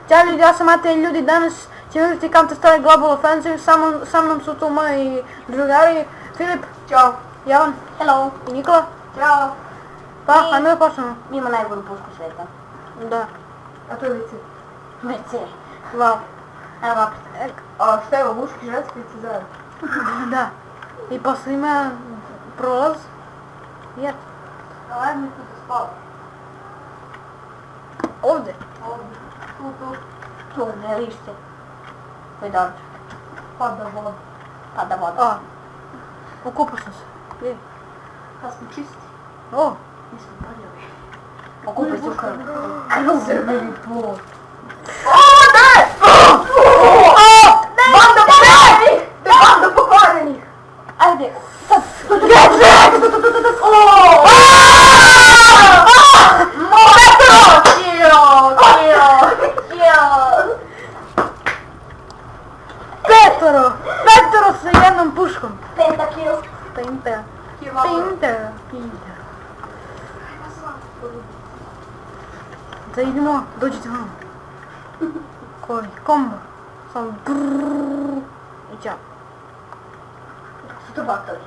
Ćao ljudi, ja sam Matej, ljudi, danas ćemo vidjeti Counter-Strike Global Offensive, sa mnom su tu moji drugari, Filip, Ćao. Jovan, Hello. I Nikola. Ćao. Pa, ajmo da počnemo. Mi imamo najbolju pušku sveta. Da. A to je WC. WC. Wow. Evo napred. A šta je ovo, muški, ženski ili zajedno? Da. I posle ima prolaz. Jer. Ajde mi tu da spavaš. Ovdje. Ovdje. Tu, ne lišće. To je dobro. Pada voda. Pada voda. A. Okupao sam se. Je. Kad smo čisti. O. Nismo prljavi. Okupaj se u krvu. Ajmo zrmeni pol. Banda pokvarenih! Banda pokvarenih! Ajde, sad! Petero sa jednom puškom. Pentakill. Pinta. Da idemo, dođite vam. Koji? Kombo. Samo brrrr. I ćao. Su to batovi.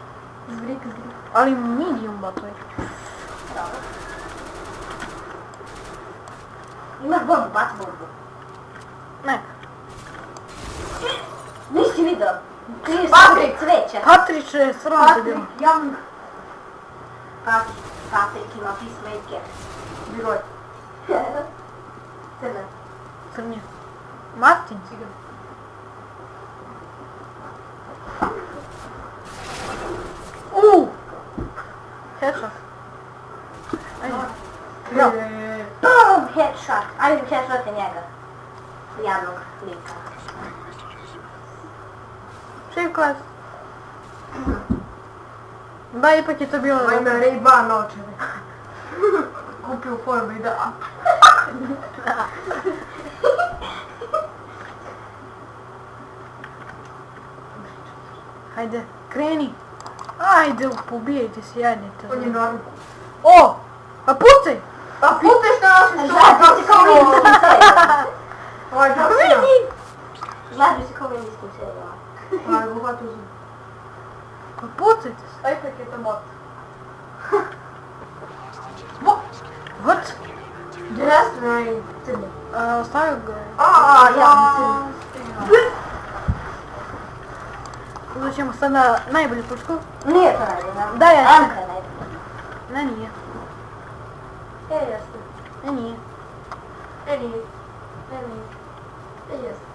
Zvrik. Ali medium batovi. Dobro. Imaš bombu, baci bombu. Ne. Nisi vidio? Patrik! Cveće. Patrić je sram se bilo. Young. Patrik ima peacemaker. Biroj. Crne. Crnje. Martin. Sigurno. Headshot. Ajde. Ja. Boom! Headshot. Ajde, headshot je njega. Jadnog lika. Šev klas. Da, ipak je to bilo... Ovo ima Ray-Ban očeve. Kupio u formu i da. Hajde, kreni. Ajde, pobijajte se, jadnite. On je naravno. O! Pa pucaj! Pa puteš na nas što se kao vidinskim serijama. Ovaj da se ja. Žlađu se kao vidinskim serijama. Aj, bogato zub. Pa pucajte se. Aj, ipak je to mod. What? Gdje nastane i crni? Ostavio ga. Ja crni. Uzet ćemo sad na najbolju pušku. Nije to najbolje. Da, jeste. Amka je najbolje. Ne, nije. Jeste. Ne, nije. Nije. Jeste.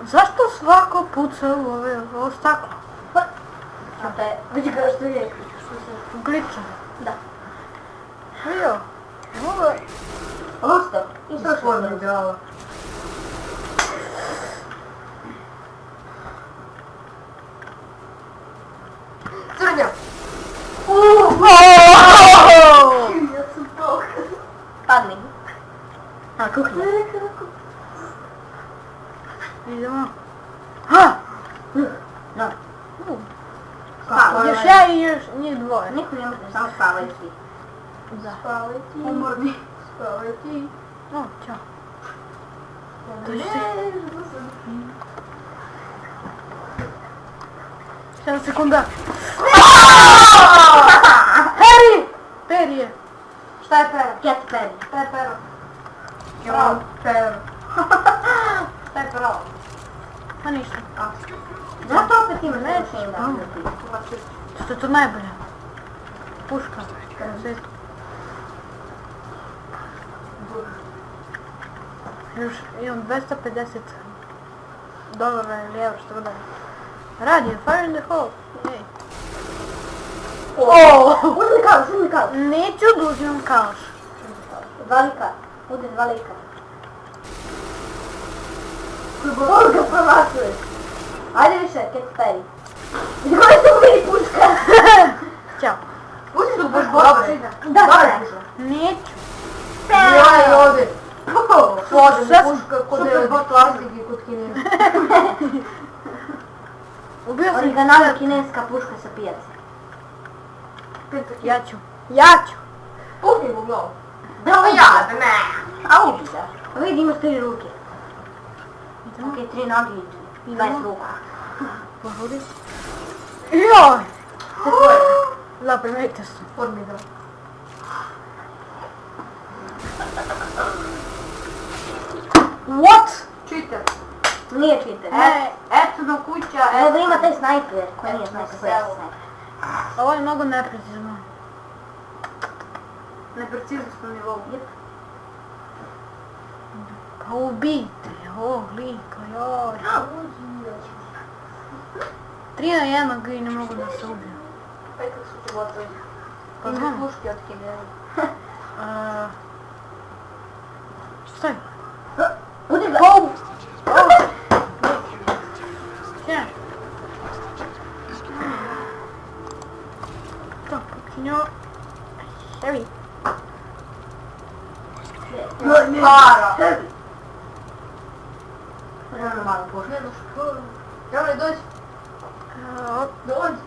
Zašto svako puca u ovo staklo? A to je, vidi kao što je, što se... Gliča. Da. Vidio? Ovo je... Osto. I što što je dala. Crnja. Ja sam to. Padni. A, kuhnja. Idemo. Ha! Da. Još ja i još njih dvoje. Niko ne može, samo spavaju svi. Da. Spavaj ti. Umorni. Spavaj ti. O, čao. To je se... 7 sekunda. Harry! Perry je. Šta je pero? Get Perry. Šta je pero? Bravo. Pero. Šta je pravo? Pa ništa. Zato opet imaš Nećeš, nešto da bravo. ti. Što je to najbolja? Puška. Na svijetu. Još imam $250 ili evra, što da. Radi je, fire in the hole. Ej. Uzmi kalaš. Neću da uzimam kalaš. Dva lika. Uzmi dva lika. Ovo ga promašuješ. Ajde više, Cat Perry. Gdje su bili puška? Ćao. Uzmi su baš gotovi. Da, Daj, Neću. Joj, ovdje. Ovdje, Sad- puška kod je plastik i kod kineza. Ubio sam Originalna kineska puška sa pijace. Ja ću. Puhni mu glavu. Da, Ja, ne. A ubi da. A vidi imaš 3 ruke. Idemo. Ok, 3 noge i 20 ruku. Pohodi. Joj! To je tvoje. Da, primetite su. Formida. What? Cheater. Nije cheater. Eto na kuća, Evo da ima taj snajper. Koji nije snajper, koji je Evo. snajper. Ovo je mnogo neprecizno. Nepreciznost na nivou. Pa ubijte ovog lika, joj. 3 na 1 i ne mogu da se ubiju. Pa kako su ti gotovi. Pa Ima znam. puške od kineza. Staj. Udri ga. Sjaj. To, počinio. Sebi. Para. Možemo malo puška. Ne došlo. Javno dođi. Dođi.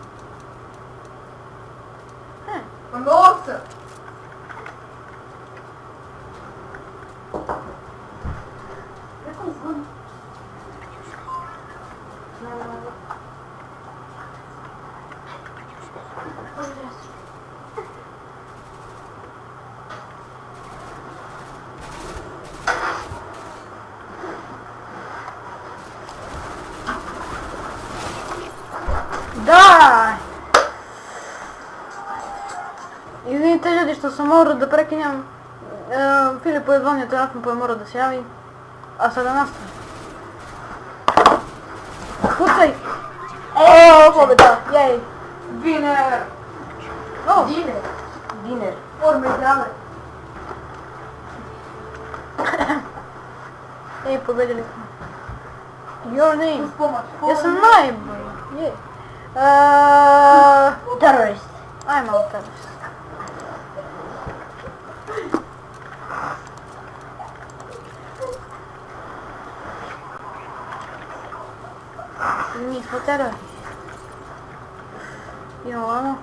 Pa novca. Kako mi zvoni? Daj! Izvinite ljudi što sam morao da prekinjam. Filipu je zvonio telefon pa je morao da se javi. A sada nastavim. Pucaj! O, pobjeda! Jej! Diner. O! Diner. Diner. Formidale. Ej, pobedili smo. Your name. Uz pomoć. Ja sam najbolji. Jej. Terrorist. Ajmo u tebi. Mi smo terori. Idemo ovamo.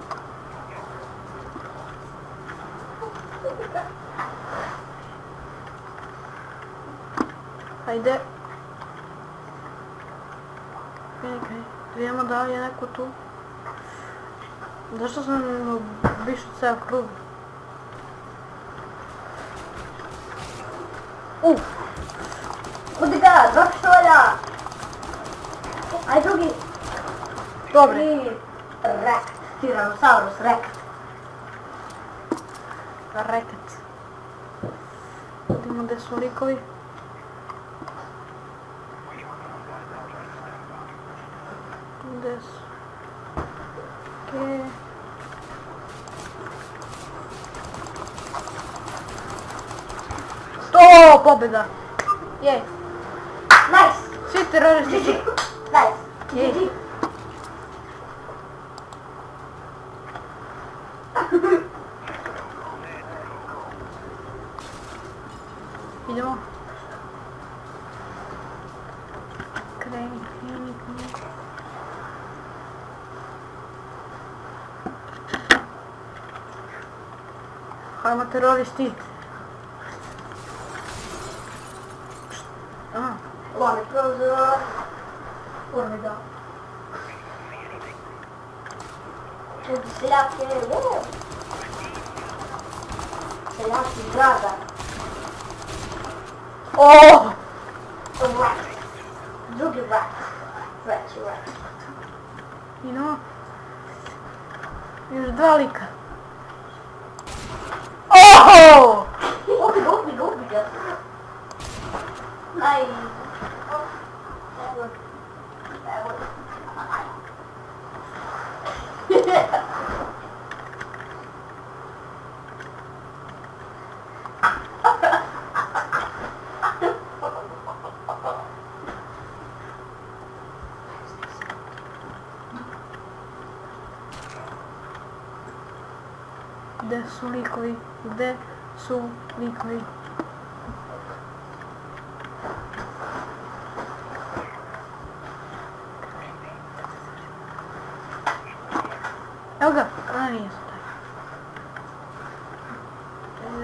Hajde. Vidimo da li je neko tu. Zašto sam bišu ceo krug? Udri ga, 2 pištolja. Aj drugi. Dobre. I rekt. Tyrannosaurus rekt. Reket. Vidimo gdje su likovi. Gdje su? Okej. To, pobjeda! Jej! Nice. Svi teroristi su... Nice. Jej! GG. Idemo. Kreni, kreni, kreni. Hajmo teroristi. Aha. Lani prozor. Formidale. Ljudi seljake. Seljaki grada. Oh! Rat. Drugi rat. Treći rat. Idemo. Još 2 lika. Oh! Ubi ga. Aj. Evo. Gde su likovi? Gde su likovi? Evo ga, a nije se taj.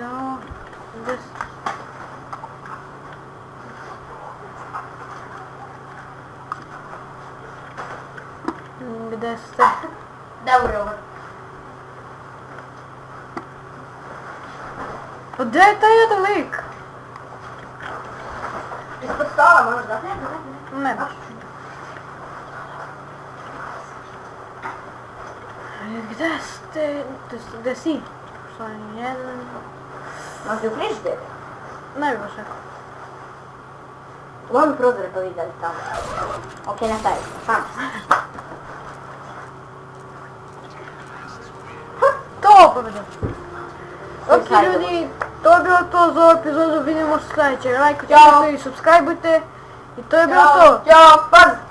Evo, gde su? Gde ste? Dobro. Pa gdje je taj jedan lik? Ispod stola možda. Ne baš. Gdje ste? Gdje si? Što je jedan? Možda u frižideru. Ne bi baš rekao. U ovom prozore pa vidjeli tamo. Okej, nastavi. Tamo. To pobedio. Ok Subscribe. ljudi, to je bilo to za ovu epizodu, vidimo se sljedeće. Lajkujte Ćao. i subscribeujte. I to je bilo Ćao, to. ćao, paz!